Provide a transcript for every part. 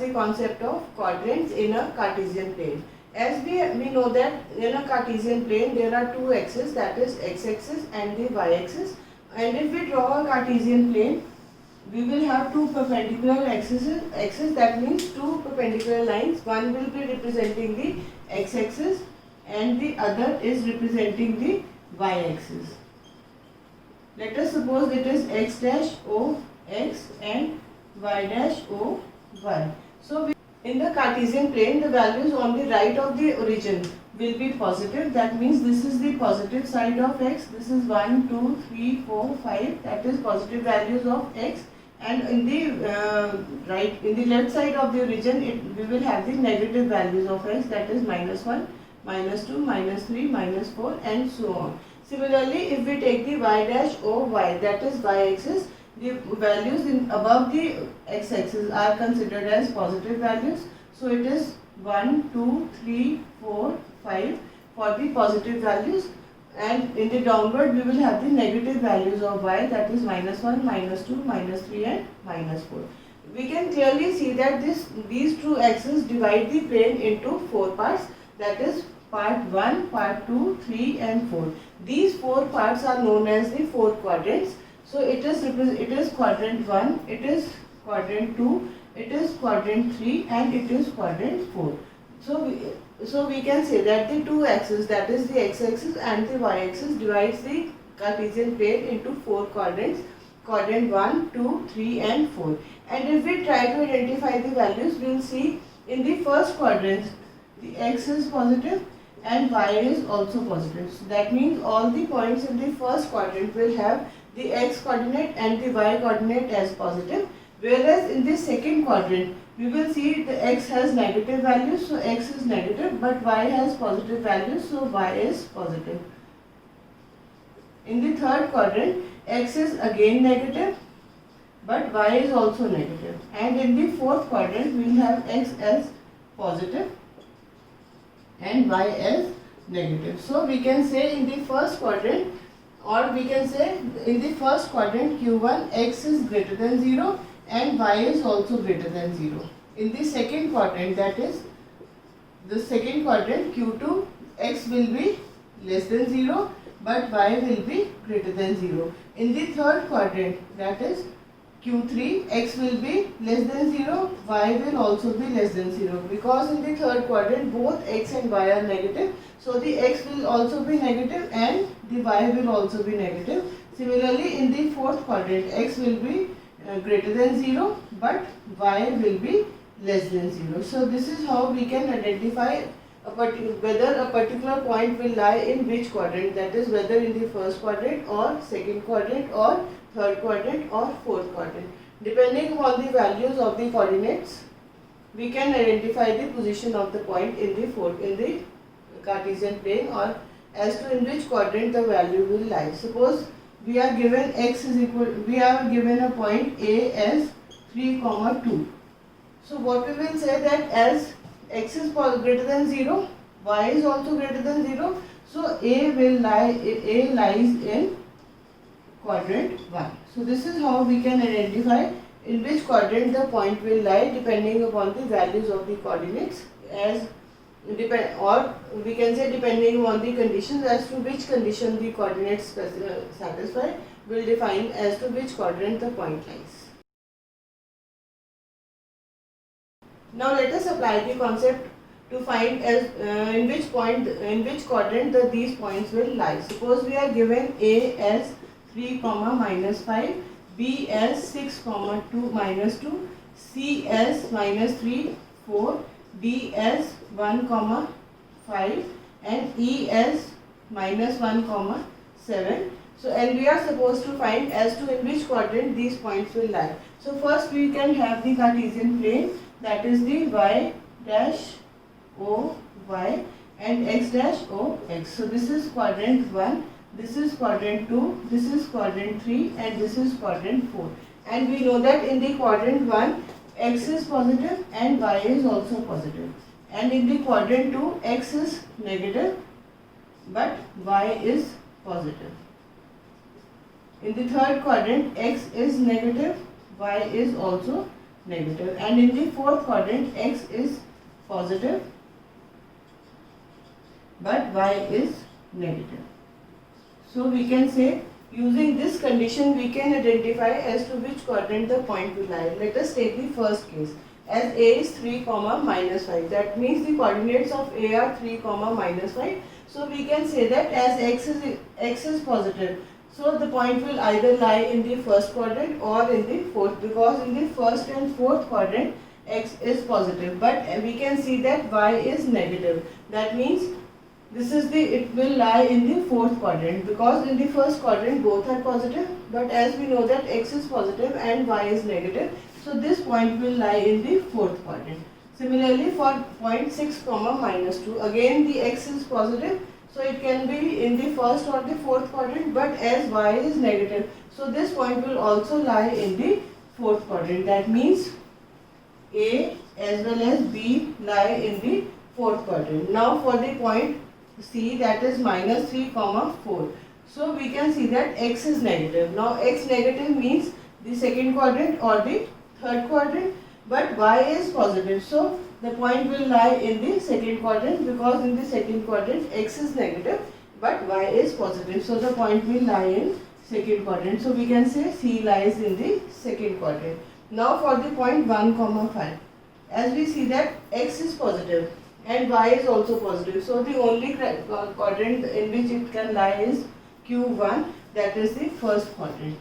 the concept of quadrants in a Cartesian plane. As we know that in a Cartesian plane there are two axes, that is x-axis and the y-axis, and if we draw a Cartesian plane we will have two perpendicular axes, that means two perpendicular lines. One will be representing the x-axis and the other is representing the y-axis. Let us suppose it is x dash o x and y dash o y. So in the Cartesian plane the values on the right of the origin will be positive, that means this is the positive side of x, this is 1, 2, 3, 4, 5, that is positive values of x, and in the left side of the origin we will have the negative values of x, that is -1, -2, -3, -4 and so on. Similarly, if we take the y dash o y, that is y-axis, the values above the x-axis are considered as positive values. So it is 1, 2, 3, 4, 5 for the positive values, and in the downward we will have the negative values of y, that is -1, -2, -3 and -4. We can clearly see that these two axes divide the plane into four parts, that is part 1, part 2, 3 and 4. These four parts are known as the four quadrants. So it is quadrant 1, it is quadrant 2, it is quadrant 3 and it is quadrant 4. So we can say that the two axes, that is the x-axis and the y-axis, divides the Cartesian plane into four quadrants, quadrant 1, 2, 3 and 4. And if we try to identify the values, we will see in the first quadrant the x is positive and y is also positive. So that means all the points in the first quadrant will have the x coordinate and the y coordinate as positive, whereas in the second quadrant we will see the x has negative values, so x is negative, but y has positive values, so y is positive. In the third quadrant x is again negative but y is also negative, and in the fourth quadrant we will have x as positive and y as negative. So we can say in the first quadrant, or we can say in the first quadrant Q1 x is greater than 0 and y is also greater than 0. In the second quadrant, that is the second quadrant Q2 x will be less than 0 but y will be greater than 0. In the third quadrant, that is Q3 x will be less than 0, y will also be less than 0, because in the third quadrant both x and y are negative, so the x will also be negative and the y will also be negative. Similarly, in the fourth quadrant x will be greater than 0 but y will be less than 0. So this is how we can identify whether a particular point will lie in which quadrant, that is whether in the first quadrant or second quadrant or third quadrant or fourth quadrant. Depending on the values of the coordinates, we can identify the position of the point in the Cartesian plane, or as to in which quadrant the value will lie. Suppose we are given we are given a point A as 3, 2. So what we will say that as x is greater than 0, y is also greater than 0, so A lies in quadrant 1. So this is how we can identify in which quadrant the point will lie depending upon the values of the coordinates, or we can say depending on the conditions, as to which condition the coordinates satisfy will define as to which quadrant the point lies. Now let us apply the concept to find in which quadrant these points will lie. Suppose we are given A as 3, -5, B as 6, 2, C as -3, 4, D as 1, 5 and E as -1, 7. So and we are supposed to find as to in which quadrant these points will lie. So first we can have the Cartesian plane, that is the y dash o y and x dash o x. So this is quadrant 1, this is quadrant 2, this is quadrant 3 and this is quadrant 4. And we know that in the quadrant 1 x is positive and y is also positive. And in the quadrant 2 x is negative but y is positive. In the third quadrant x is negative, y is also negative, and in the fourth quadrant x is positive but y is negative. So we can say, using this condition we can identify as to which quadrant the point will lie. Let us take the first case. As a is 3, minus 5, that means the coordinates of a are 3, minus 5. So we can say that as x is positive, so the point will either lie in the first quadrant or in the fourth, because in the first and fourth quadrant x is positive, but we can see that y is negative. That means it will lie in the fourth quadrant, because in the first quadrant both are positive, but as we know that x is positive and y is negative, so this point will lie in the fourth quadrant. Similarly for point 6, minus 2, again the x is positive, so it can be in the first or the fourth quadrant, but as y is negative, so this point will also lie in the fourth quadrant. That means A as well as B lie in the fourth quadrant. Now for the point C, that is minus 3, 4. So we can see that x is negative. Now x negative means the second quadrant or the third quadrant, but y is positive. So the point will lie in the second quadrant, because in the second quadrant x is negative but y is positive. So the point will lie in second quadrant. So we can say C lies in the second quadrant. Now for the point 1, 5. As we see that x is positive and y is also positive, so the only quadrant in which it can lie is Q1, that is the first quadrant.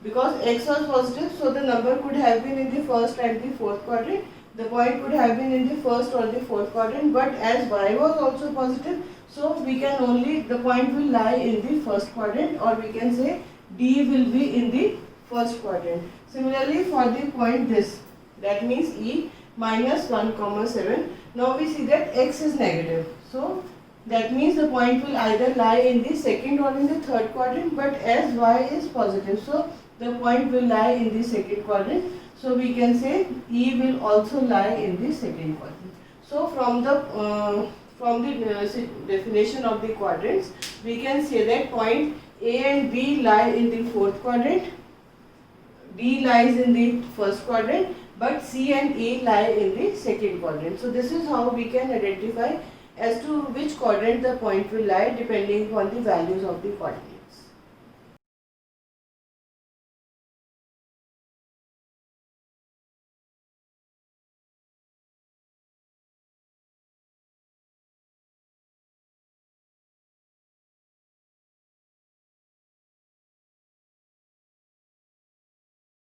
Because x was positive, so the number could have been in the first and the fourth quadrant. The point could have been in the first or the fourth quadrant, but as y was also positive, so the point will lie in the first quadrant, or we can say D will be in the first quadrant. Similarly for the point this, that means E, minus 1, 7. Now we see that x is negative, so that means the point will either lie in the second or in the third quadrant, but as y is positive, so the point will lie in the second quadrant. So we can say E will also lie in the second quadrant. So from the definition of the quadrants, we can say that point A and B lie in the fourth quadrant, D lies in the first quadrant, but C and E lie in the second quadrant. So this is how we can identify as to which quadrant the point will lie depending upon the values of the coordinates.